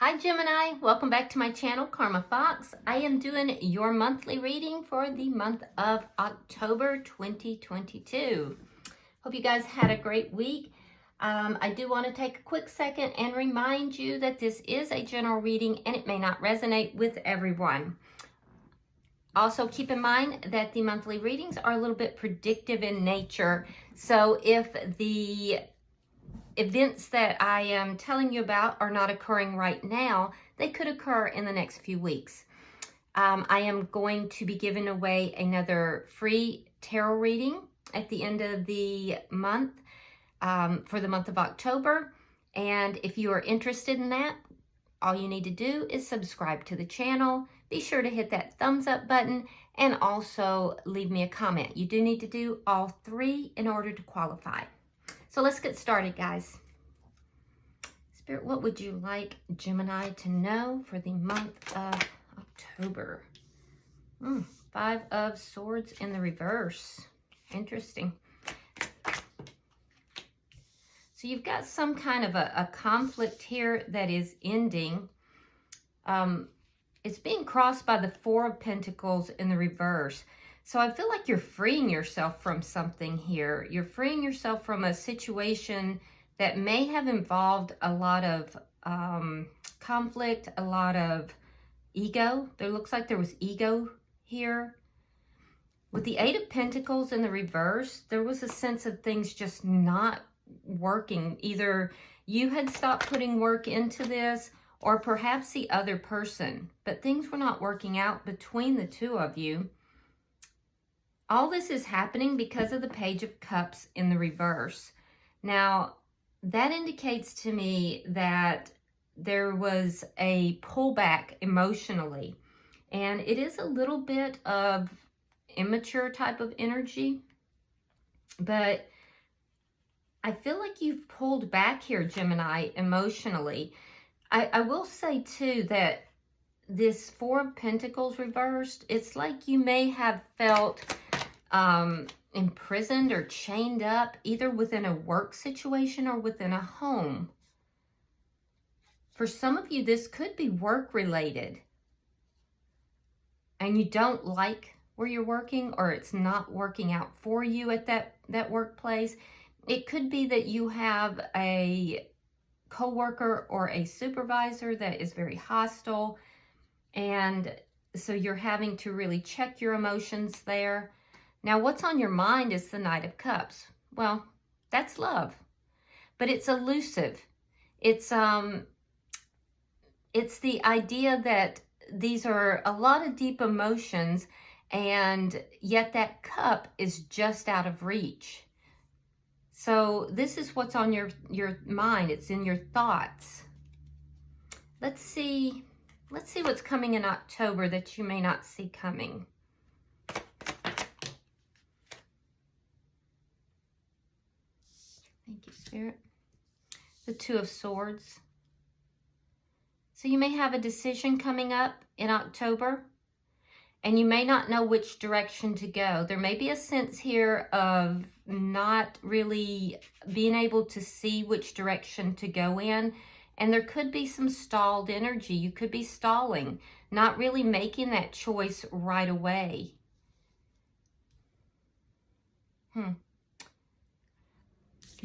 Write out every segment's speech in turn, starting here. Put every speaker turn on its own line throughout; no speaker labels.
Hi Gemini, welcome back to my channel, Karma Fox. I am doing your monthly reading for the month of October 2022. Hope you guys had a great week. I do want to take a quick second and remind you that this is a general reading and it may not resonate with everyone. Also keep in mind that the monthly readings are a little bit predictive in nature. So if the events that I am telling you about are not occurring right now, they could occur in the next few weeks. I am going to be giving away another free tarot reading at the end of the month for the month of October. And if you are interested in that, all you need to do is subscribe to the channel. Be sure to hit that thumbs up button and also leave me a comment. You do need to do all three in order to qualify. So let's get started, guys. Spirit, what would you like Gemini to know for the month of October? 5 of Swords in the reverse. Interesting. So you've got some kind of a conflict here that is ending. It's being crossed by the 4 of Pentacles in the reverse. So I feel like you're freeing yourself from something here. You're freeing yourself from a situation that may have involved a lot of conflict, a lot of ego. There looks like there was ego here. With the 8 of Pentacles in the reverse, there was a sense of things just not working. Either you had stopped putting work into this or perhaps the other person, but things were not working out between the two of you. All this is happening because of the Page of Cups in the reverse. Now, that indicates to me that there was a pullback emotionally, and it is a little bit of immature type of energy, but I feel like you've pulled back here, Gemini, emotionally. I will say, too, that this 4 of Pentacles reversed, it's like you may have felt imprisoned or chained up, either within a work situation or within a home. For some of you, this could be work related, and you don't like where you're working, or it's not working out for you at that workplace. It could be that you have a coworker or a supervisor that is very hostile, and so you're having to really check your emotions there. Now, what's on your mind is the Knight of Cups. Well, that's love, but it's elusive. It's the idea that these are a lot of deep emotions, and yet that cup is just out of reach. So this is what's on your mind. It's in your thoughts. Let's see what's coming in October that you may not see coming. Thank you, Spirit. The 2 of Swords. So you may have a decision coming up in October, and you may not know which direction to go. There may be a sense here of not really being able to see which direction to go in, and there could be some stalled energy. You could be stalling, not really making that choice right away.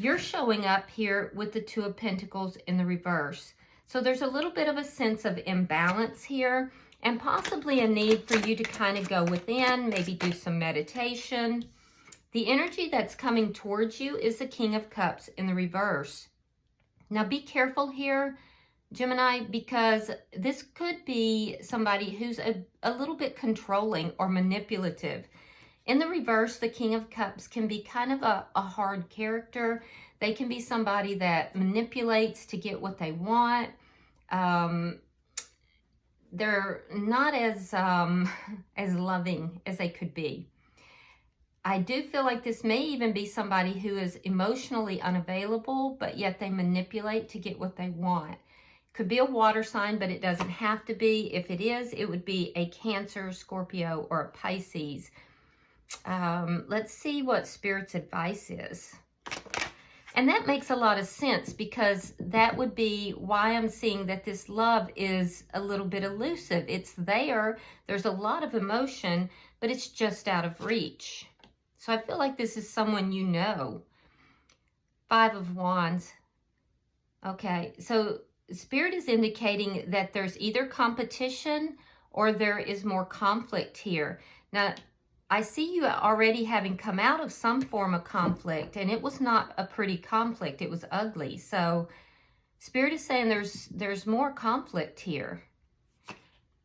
You're showing up here with the 2 of Pentacles in the reverse. So there's a little bit of a sense of imbalance here, and possibly a need for you to kind of go within, maybe do some meditation. The energy that's coming towards you is the King of Cups in the reverse. Now be careful here, Gemini, because this could be somebody who's a little bit controlling or manipulative. In the reverse, the King of Cups can be kind of a hard character. They can be somebody that manipulates to get what they want. They're not as loving as they could be. I do feel like this may even be somebody who is emotionally unavailable, but yet they manipulate to get what they want. Could be a water sign, but it doesn't have to be. If it is, it would be a Cancer, Scorpio, or a Pisces. Let's see what Spirit's advice is. And that makes a lot of sense, because that would be why I'm seeing that this love is a little bit elusive. It's there, there's a lot of emotion, but it's just out of reach. So I feel like this is someone you know. 5 of Wands. Okay, so Spirit is indicating that there's either competition or there is more conflict here. Now, I see you already having come out of some form of conflict, and it was not a pretty conflict. It was ugly. So Spirit is saying there's more conflict here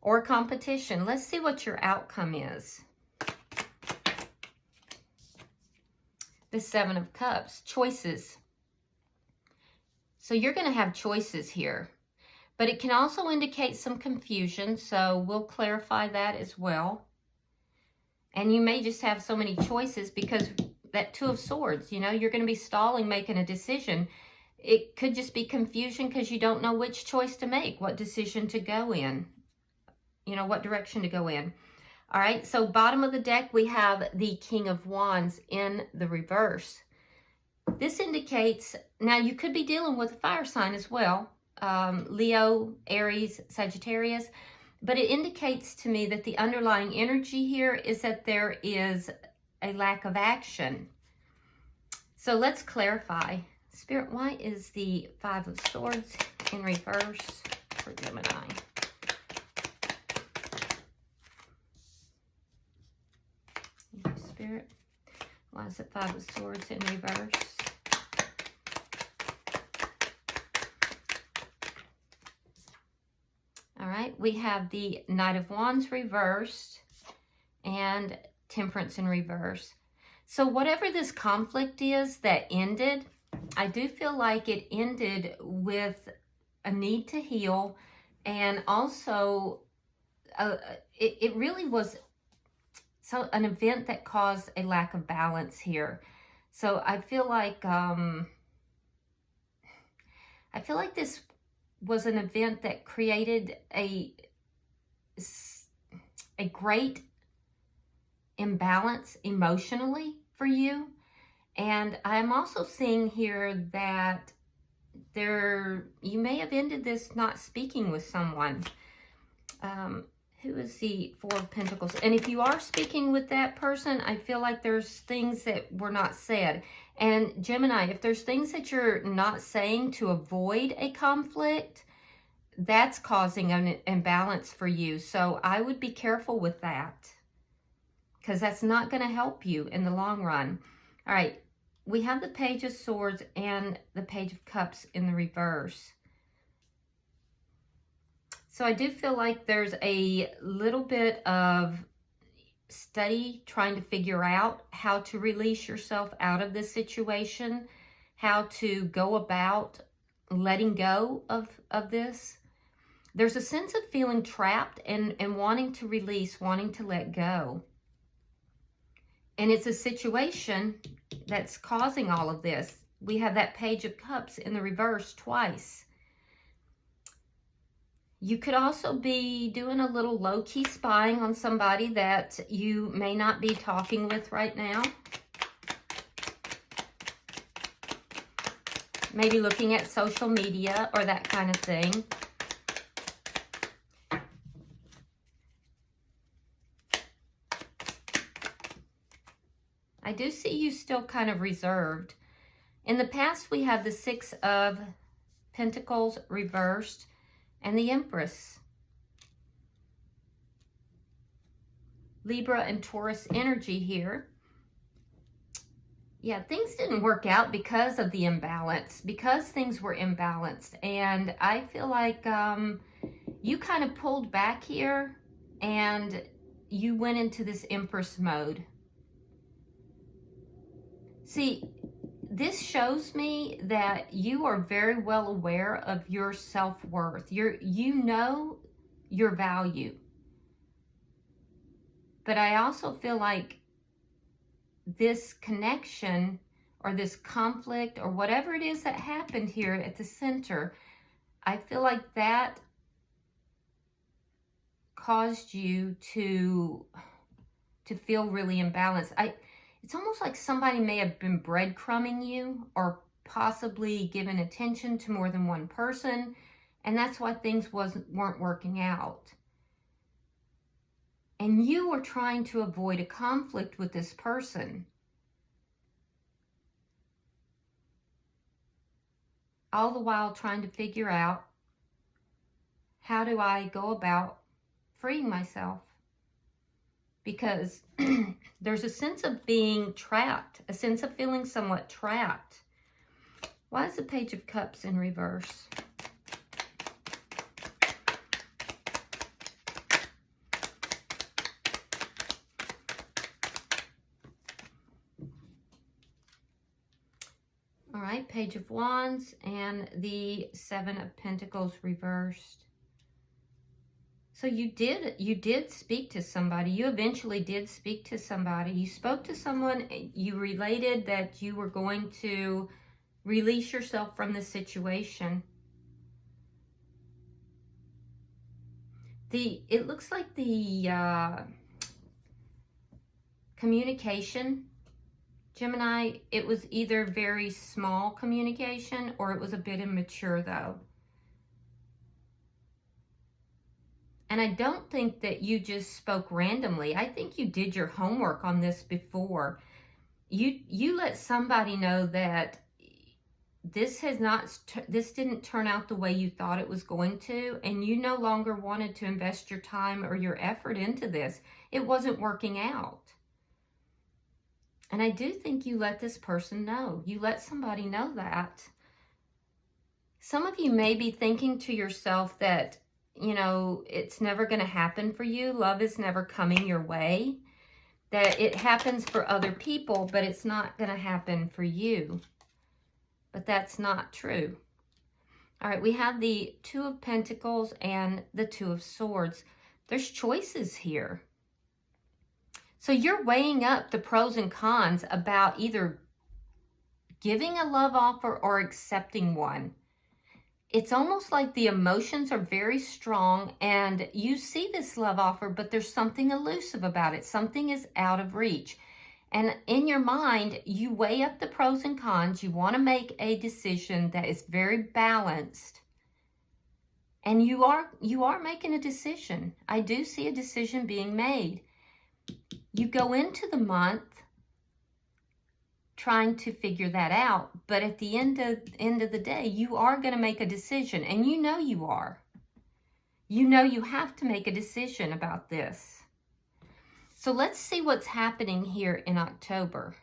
or competition. Let's see what your outcome is. The 7 of Cups, choices. So you're going to have choices here, but it can also indicate some confusion. So we'll clarify that as well. And you may just have so many choices because that 2 of Swords, you know, you're going to be stalling making a decision. It could just be confusion because you don't know which choice to make, what decision to go in, you know, what direction to go in. All right, so bottom of the deck, we have the King of Wands in the reverse. This indicates, now you could be dealing with a fire sign as well, Leo, Aries, Sagittarius. But it indicates to me that the underlying energy here is that there is a lack of action. So let's clarify. Spirit, why is the 5 of Swords in reverse for Gemini? Spirit, why is the 5 of Swords in reverse? All right, we have the Knight of Wands reversed and Temperance in reverse. So whatever this conflict is that ended, I do feel like it ended with a need to heal, and also it really was an event that caused a lack of balance here. So I feel like this was an event that created a great imbalance emotionally for you. And I'm also seeing here that you may have ended this not speaking with someone. Who is the 4 of Pentacles? And if you are speaking with that person, I feel like there's things that were not said. And Gemini, if there's things that you're not saying to avoid a conflict, that's causing an imbalance for you. So I would be careful with that, because that's not going to help you in the long run. All right, we have the Page of Swords and the Page of Cups in the reverse. So I do feel like there's a little bit of study trying to figure out how to release yourself out of this situation, how to go about letting go of this. There's a sense of feeling trapped and wanting to release, wanting to let go. And it's a situation that's causing all of this. We have that Page of Cups in the reverse twice. You could also be doing a little low-key spying on somebody that you may not be talking with right now. Maybe looking at social media or that kind of thing. I do see you still kind of reserved. In the past, we have the 6 of Pentacles reversed and the Empress. Libra and Taurus energy here. Yeah, things didn't work out because of the imbalance, because things were imbalanced. And I feel like you kind of pulled back here and you went into this Empress mode. See, this shows me that you are very well aware of your self-worth. You know your value. But I also feel like this connection or this conflict or whatever it is that happened here at the center, I feel like that caused you to feel really imbalanced. It's almost like somebody may have been breadcrumbing you or possibly given attention to more than one person, and that's why things weren't working out. And you were trying to avoid a conflict with this person. All the while trying to figure out, how do I go about freeing myself? Because there's a sense of being trapped, a sense of feeling somewhat trapped. Why is the Page of Cups in reverse? All right, Page of Wands and the Seven of Pentacles reversed. So you did speak to somebody. You eventually did speak to somebody. You spoke to someone. You related that you were going to release yourself from the situation. It looks like the communication, Gemini, it was either very small communication or it was a bit immature though. And I don't think that you just spoke randomly. I think you did your homework on this before. You let somebody know that this didn't turn out the way you thought it was going to, and you no longer wanted to invest your time or your effort into this. It wasn't working out. And I do think you let this person know. You let somebody know that. Some of you may be thinking to yourself that, you know, it's never going to happen for you. Love is never coming your way. That it happens for other people, but it's not going to happen for you. But that's not true. All right, we have the Two of Pentacles and the Two of Swords. There's choices here. So you're weighing up the pros and cons about either giving a love offer or accepting one. It's almost like the emotions are very strong and you see this love offer, but there's something elusive about it. Something is out of reach. And in your mind, you weigh up the pros and cons. You want to make a decision that is very balanced. And you are making a decision. I do see a decision being made. You go into the month trying to figure that out, but at the end of the day, you are going to make a decision, and you know you are. You know you have to make a decision about this. So let's see what's happening here in October.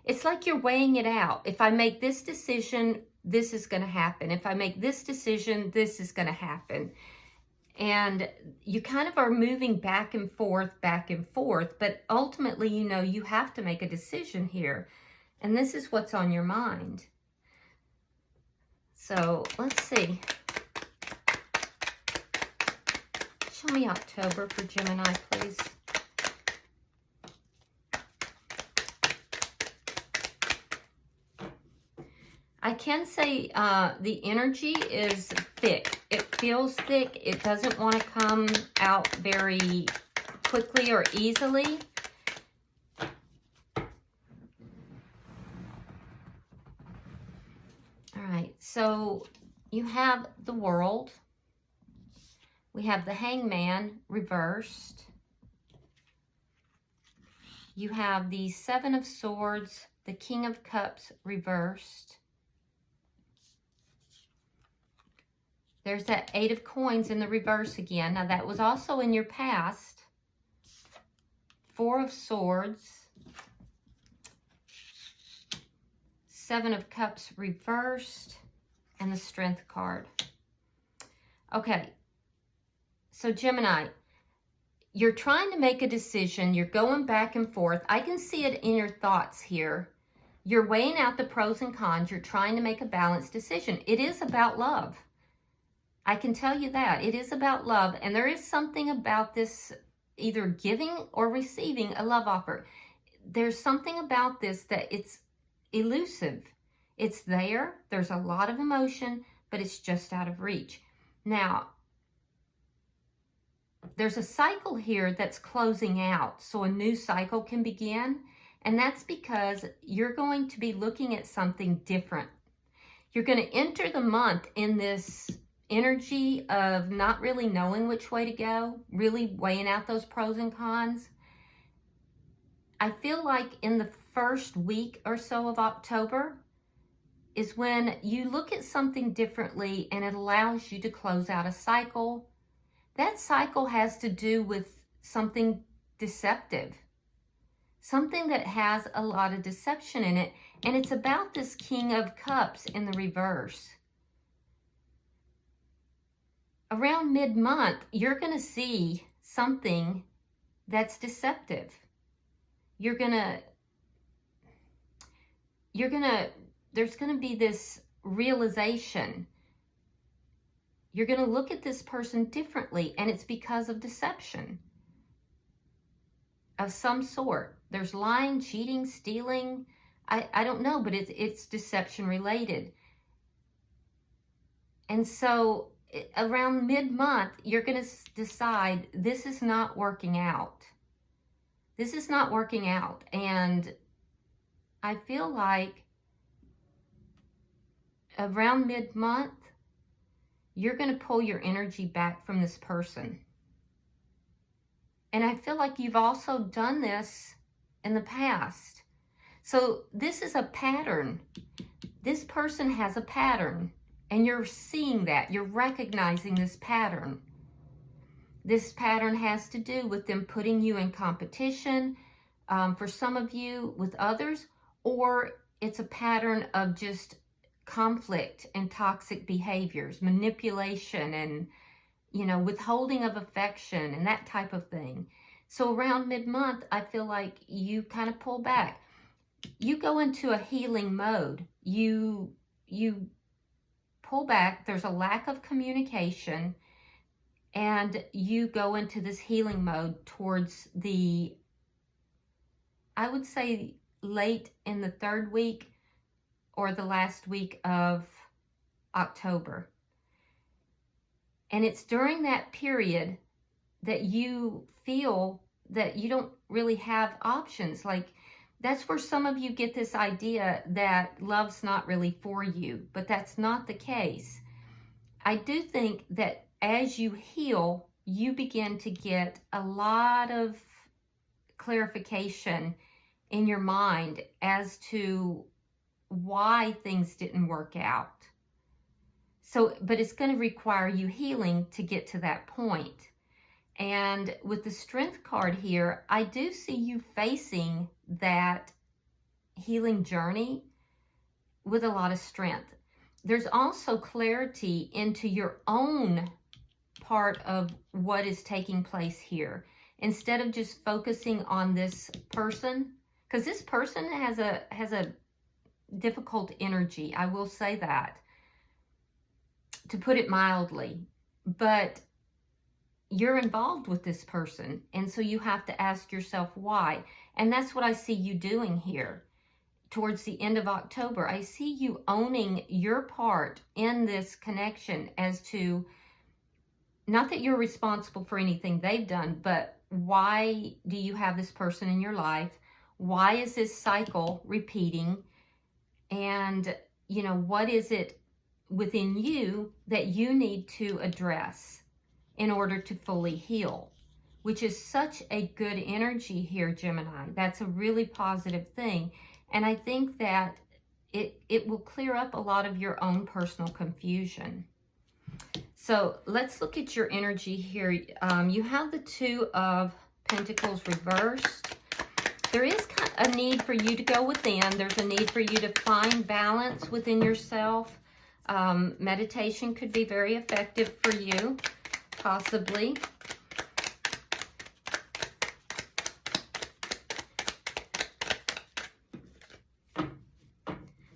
It's like you're weighing it out. If I make this decision, this is going to happen. If I make this decision, this is going to happen. And you kind of are moving back and forth, but ultimately, you know, you have to make a decision here. And this is what's on your mind. So let's see. Show me October for Gemini, please. I can say the energy is thick. It feels thick. It doesn't want to come out very quickly or easily. All right, so you have the World. We have the Hangman reversed. You have the Seven of Swords, the King of Cups reversed. There's that Eight of Coins in the reverse again. Now that was also in your past. Four of Swords. Seven of Cups reversed. And the Strength card. Okay. So Gemini, you're trying to make a decision. You're going back and forth. I can see it in your thoughts here. You're weighing out the pros and cons. You're trying to make a balanced decision. It is about love. I can tell you that. It is about love. And there is something about this, either giving or receiving a love offer. There's something about this that it's elusive. It's there. There's a lot of emotion, but it's just out of reach. Now, there's a cycle here that's closing out. So a new cycle can begin. And that's because you're going to be looking at something different. You're going to enter the month in this energy of not really knowing which way to go, really weighing out those pros and cons. I feel like in the first week or so of October is when you look at something differently and it allows you to close out a cycle. That cycle has to do with something deceptive, something that has a lot of deception in it. And it's about this King of Cups in the reverse. Around mid-month, you're going to see something that's deceptive. There's going to be this realization. You're going to look at this person differently, and it's because of deception of some sort. There's lying, cheating, stealing. I don't know, but it's deception related. And so around mid-month, you're going to decide this is not working out. This is not working out. And I feel like around mid-month, you're going to pull your energy back from this person. And I feel like you've also done this in the past. So this is a pattern. This person has a pattern, and you're seeing that. You're recognizing this pattern. This pattern has to do with them putting you in competition, for some of you with others, or it's a pattern of just conflict and toxic behaviors, manipulation and, withholding of affection and that type of thing. So around mid-month, I feel like you kind of pull back. You go into a healing mode. You pull back. There's a lack of communication, and you go into this healing mode towards I would say late in the third week or the last week of October. And it's during that period that you feel that you don't really have options. Like, that's where some of you get this idea that love's not really for you, but that's not the case. I do think that as you heal, you begin to get a lot of clarification in your mind as to why things didn't work out. So, but it's going to require you healing to get to that point. And with the Strength card here, I do see you facing that healing journey with a lot of strength. There's also clarity into your own part of what is taking place here. Instead of just focusing on this person, because this person has a difficult energy, I will say that, to put it mildly. But you're involved with this person, and so you have to ask yourself why. And that's what I see you doing here towards the end of October. I see you owning your part in this connection as to, not that you're responsible for anything they've done, but why do you have this person in your life? Why is this cycle repeating? And, what is it within you that you need to address in order to fully heal, which is such a good energy here, Gemini. That's a really positive thing. And I think that it will clear up a lot of your own personal confusion. So let's look at your energy here. You have the Two of Pentacles reversed. There is a need for you to go within. There's a need for you to find balance within yourself. Meditation could be very effective for you, possibly.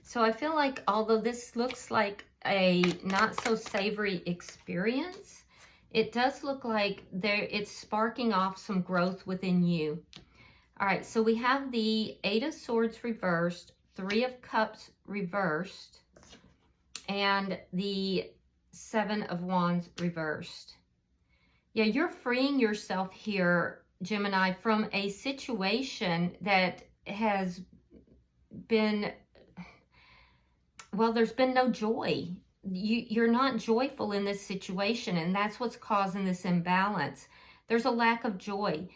So I feel like, although this looks like a not so savory experience, it does look like it's sparking off some growth within you. All right, so we have the Eight of Swords reversed, Three of Cups reversed, and the Seven of Wands reversed. Yeah, you're freeing yourself here, Gemini, from a situation that has been, well, there's been no joy. You're not joyful in this situation, and that's what's causing this imbalance. There's a lack of joy,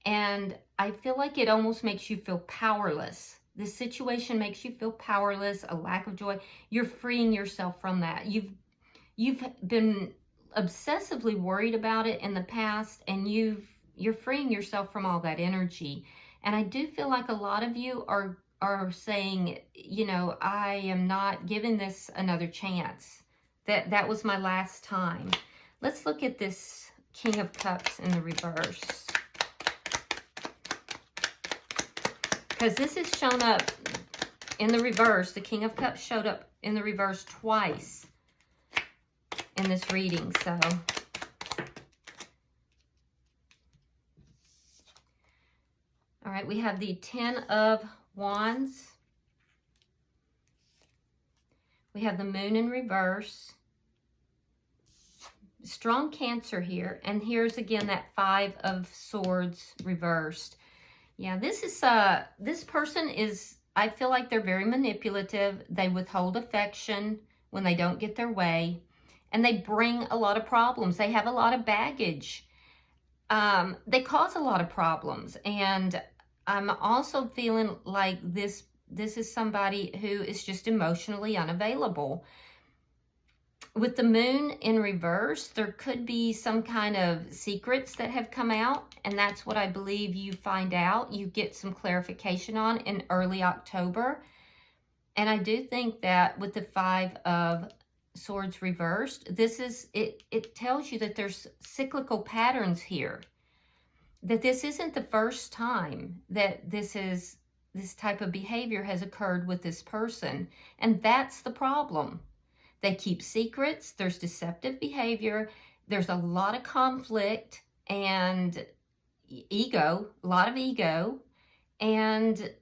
and I feel like it almost makes you feel powerless. This situation makes you feel powerless, a lack of joy. You're freeing yourself from that. You've been obsessively worried about it in the past, and you're freeing yourself from all that energy. And I do feel like a lot of you are saying, you know, I am not giving this another chance. That was my last time. Let's look at this King of Cups in the reverse, because this has shown up in the reverse. The King of Cups showed up in the reverse twice in this reading. So all right, we have the Ten of Wands. We have the Moon in reverse. Strong Cancer here. And here's again that Five of Swords reversed. Yeah, this person is, I feel like they're very manipulative. They withhold affection when they don't get their way. And they bring a lot of problems. They have a lot of baggage. They cause a lot of problems. And I'm also feeling like this is somebody who is just emotionally unavailable. With the Moon in reverse, there could be some kind of secrets that have come out, and that's what I believe you find out. You get some clarification on in early October. And I do think that with the Five of Swords reversed, it tells you that there's cyclical patterns here. That this isn't the first time that this type of behavior has occurred with this person. And that's the problem. They keep secrets. There's deceptive behavior. There's a lot of conflict and ego, a lot of ego. And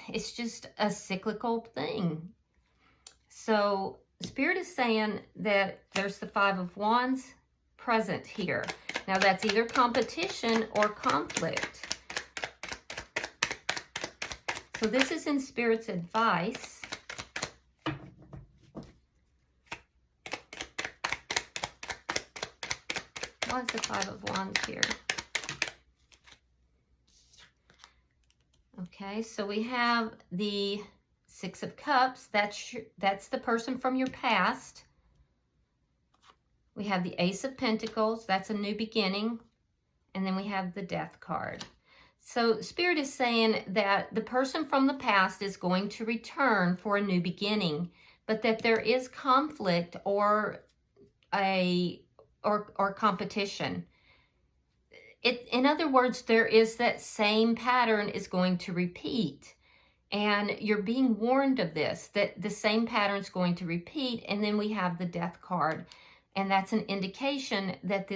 it's just a cyclical thing. So Spirit is saying that there's the Five of Wands present here. Now that's either competition or conflict. So this is in Spirit's advice. Why is the Five of Wands here? Okay, so we have the Six of Cups. That's the person from your past. We have the Ace of Pentacles. That's a new beginning. And then we have the Death card. So Spirit is saying that the person from the past is going to return for a new beginning, but that there is conflict or competition. In other words, there is that same pattern is going to repeat. And you're being warned of this, that the same pattern is going to repeat. And then we have the Death card. And that's an indication that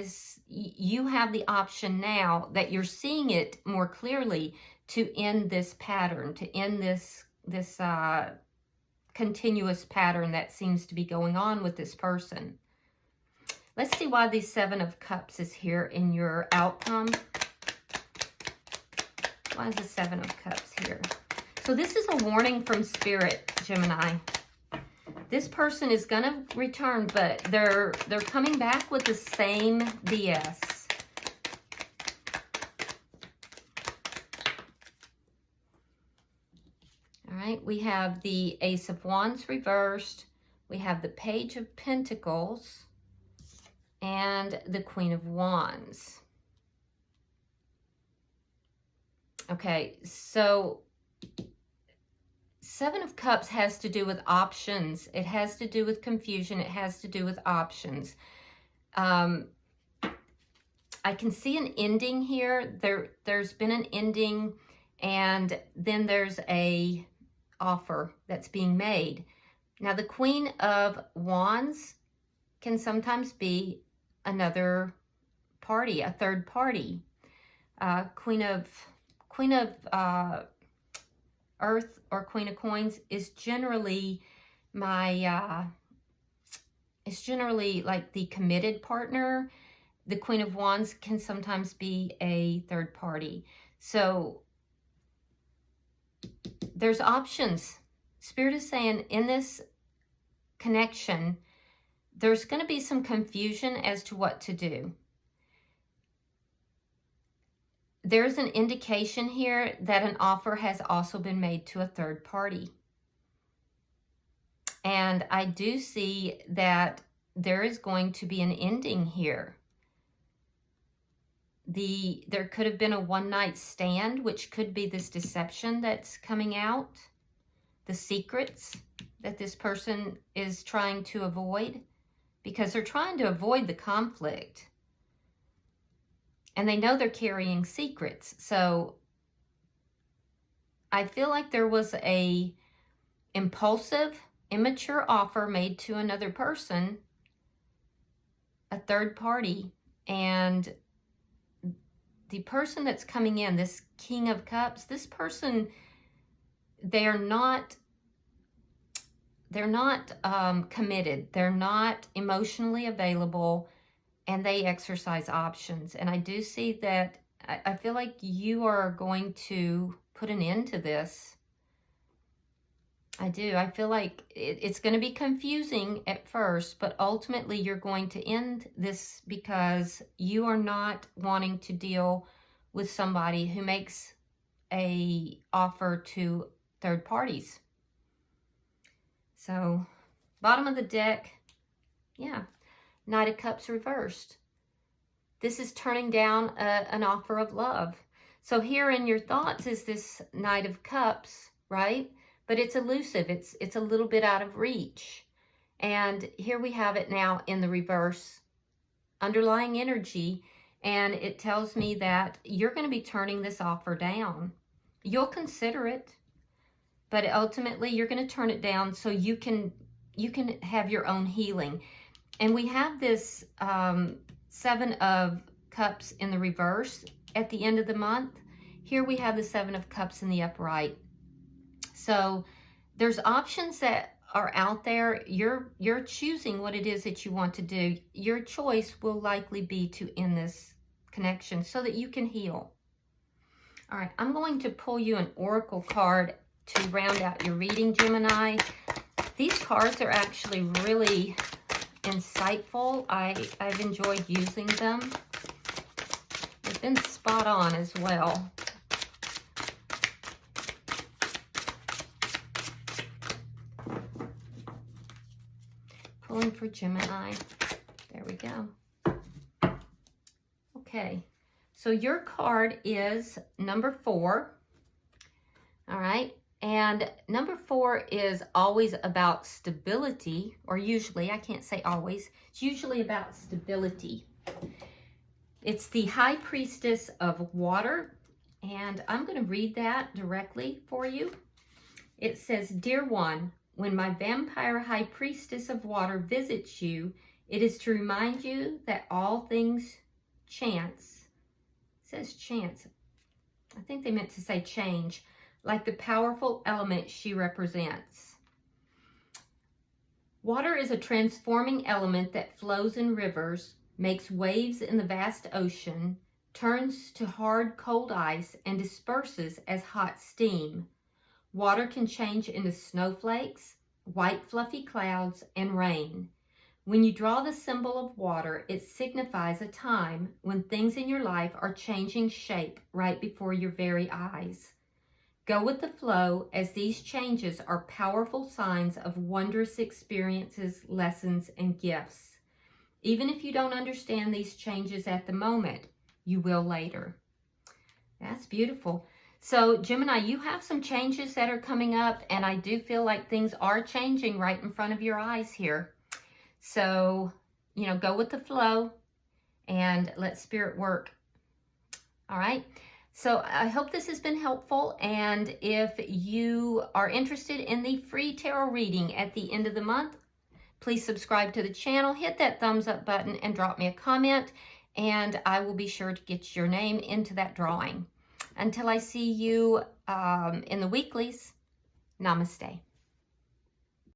you have the option now that you're seeing it more clearly to end this pattern, to end this continuous pattern that seems to be going on with this person. Let's see why the Seven of Cups is here in your outcome. Why is the Seven of Cups here? So this is a warning from Spirit, Gemini. This person is going to return, but they're coming back with the same BS. All right, we have the Ace of Wands reversed. We have the Page of Pentacles and the Queen of Wands. Okay, so Seven of Cups has to do with options. It has to do with confusion. It has to do with options. I can see an ending here. There's been an ending, and then there's a offer that's being made. Now, the Queen of Wands can sometimes be another party, a third party. Queen of Earth or Queen of Coins is generally it's generally like the committed partner. The Queen of Wands can sometimes be a third party. So there's options. Spirit is saying in this connection, there's going to be some confusion as to what to do. There's an indication here that an offer has also been made to a third party. And I do see that there is going to be an ending here. There could have been a one-night stand, which could be this deception that's coming out, the secrets that this person is trying to avoid, because they're trying to avoid the conflict. And they know they're carrying secrets. So I feel like there was a impulsive, immature offer made to another person, a third party, and the person that's coming in, this King of Cups, this person, they're not committed. They're not emotionally available, and they exercise options. And I do see that, I feel like you are going to put an end to this. I do. I feel like it's going to be confusing at first, but ultimately you're going to end this because you are not wanting to deal with somebody who makes a offer to third parties. So, bottom of the deck, yeah, Knight of Cups reversed. This is turning down an offer of love. So here in your thoughts is this Knight of Cups, right? But it's elusive. It's a little bit out of reach. And here we have it now in the reverse, underlying energy. And it tells me that you're going to be turning this offer down. You'll consider it, but ultimately you're going to turn it down so you can have your own healing. And we have this Seven of Cups in the reverse at the end of the month. Here we have the Seven of Cups in the upright. So there's options that are out there. You're choosing what it is that you want to do. Your choice will likely be to end this connection so that you can heal. All right, I'm going to pull you an oracle card to round out your reading, Gemini. These cards are actually really insightful. I've enjoyed using them. They've been spot on as well. Pulling for Gemini. There we go. Okay, so your card is number 4. All right, and number 4 is always about stability, or usually, I can't say always, it's usually about stability. It's the High Priestess of Water, and I'm going to read that directly for you. It says, "Dear one, when my vampire High Priestess of Water visits you, it is to remind you that all things chance." It says chance. I think they meant to say change, like the powerful element she represents. Water is a transforming element that flows in rivers, makes waves in the vast ocean, turns to hard, cold ice, and disperses as hot steam. Water can change into snowflakes, white fluffy clouds, and rain. When you draw the symbol of water, it signifies a time when things in your life are changing shape right before your very eyes. Go with the flow, as these changes are powerful signs of wondrous experiences, lessons, and gifts. Even if you don't understand these changes at the moment, you will later. That's beautiful. So Gemini, you have some changes that are coming up, and I do feel like things are changing right in front of your eyes here. So, you know, go with the flow and let spirit work. All right. So I hope this has been helpful. And if you are interested in the free tarot reading at the end of the month, please subscribe to the channel, hit that thumbs up button, and drop me a comment. And I will be sure to get your name into that drawing. Until I see you in the weeklies, namaste.